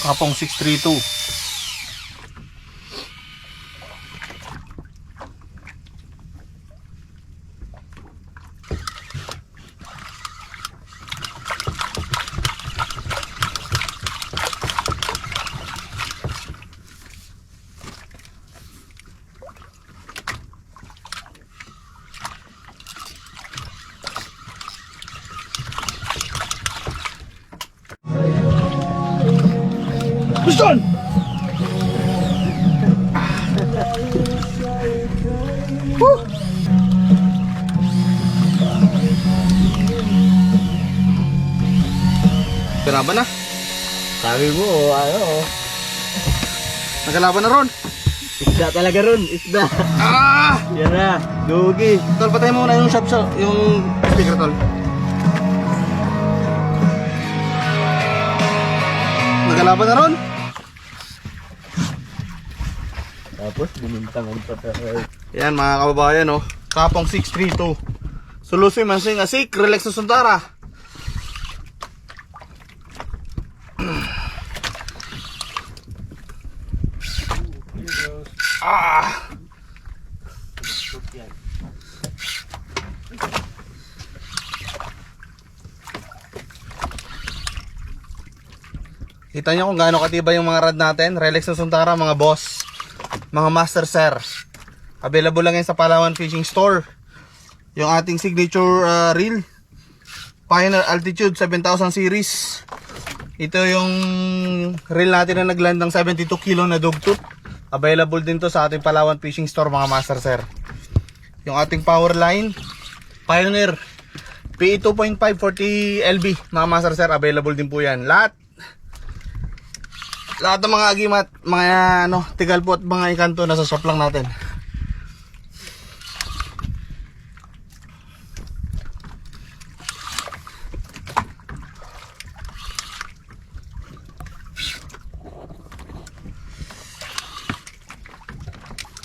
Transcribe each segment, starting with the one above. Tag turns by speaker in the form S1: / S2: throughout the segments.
S1: Kapong 632.
S2: Piston!
S1: Garaban na.
S2: Sabi mo, ano?
S1: Nagalaban na ron.
S2: Isda talaga ron, isda.
S1: Ah!
S2: Yan na, dugi.
S1: Tol, patay mo na yung yung speaker, tol. Nagalaban na ron.
S2: Tapos, binintangan pa tayo.
S1: Yan mga kababayan, oh. Kapong 632. Sulusoy mansing asik, relax na suntara. Ah! Kita nyo kung gaano katibay yung mga rod natin. Relax na suntara mga boss, mga master sir. Available lang yan sa Palawan Fishing Store. Yung ating signature reel, Pioneer Altitude 7000 series. Ito yung reel natin na nagland ng 72 kilo na dogtooth. Available din to sa ating Palawan Fishing Store mga master sir. Yung ating power line, Pioneer PE 2.5 40 LB mga master sir. Available din po yan. Lahat ng mga agimat, mga tigalpo at mga ikanto nasa shop lang natin.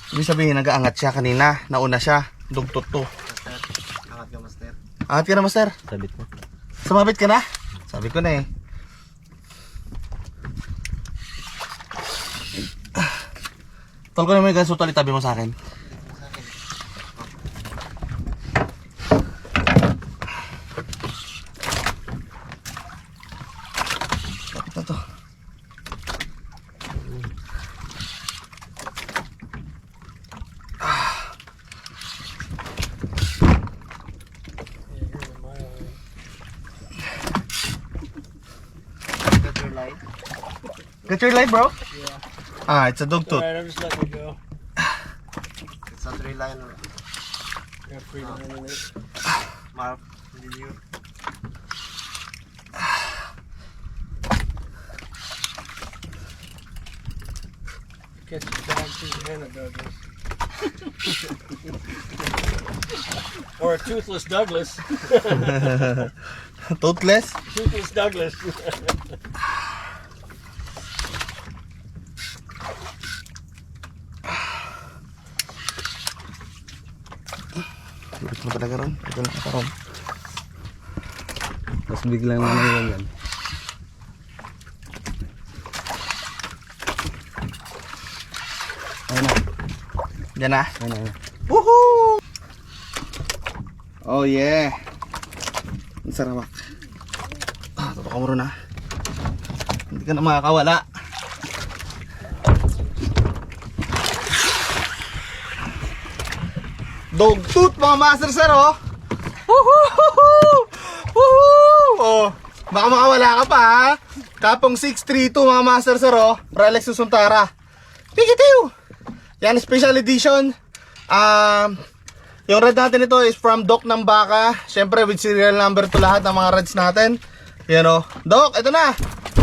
S1: Ibig sabihin nag-aangat siya kanina, nauna siya, dugtot to.
S2: Angat ka, master.
S1: Angat ka na, master.
S2: Sabit mo.
S1: Sumabit ka na? Sabi ko na eh. Tol ko naman yung ganso, tol, itabi mo sa akin. Kapit na to. Get your light, bro?
S2: Yeah.
S1: Ah, it's a dogtooth.
S2: Alright, I'm just letting it go.
S3: It's a 3-line.
S2: You're free to handle it.
S3: Mark, did you?
S2: Catch a dog tooth and a Douglas. Or a toothless Douglas.
S1: Toothless?
S2: Toothless Douglas.
S1: Lupit mo talaga ron. Ito na ka ron.
S2: Tapos biglang lang yan.
S1: Ayun na. Diyan na.
S2: Ayun na.
S1: Woohoo! Oh yeah. Ang sarap. Tutok mo ron, ha. Hindi ka na makakawala. Dogtooth mga master sir, oh. Woohoo! Woohoo! Oh, baka makawala ka pa, ha. Kapong 632 mga master sir, oh. Relax Susuntara. Pikitiw! Yan, special edition. Yung red natin ito is from Doc ng Baka. Siyempre with serial number to lahat ng mga reds natin. Yan, oh. Doc, ito na.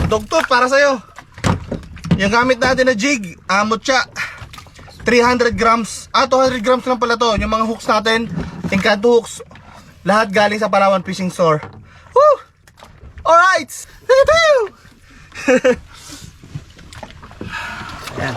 S1: Dogtooth para sa'yo. Yung gamit natin na jig, mutya. 300 grams. 200 grams lang pala to. Yung mga hooks natin, Encanto hooks, lahat galing sa Palawan Fishing Store. Woo! Alright! Ayan.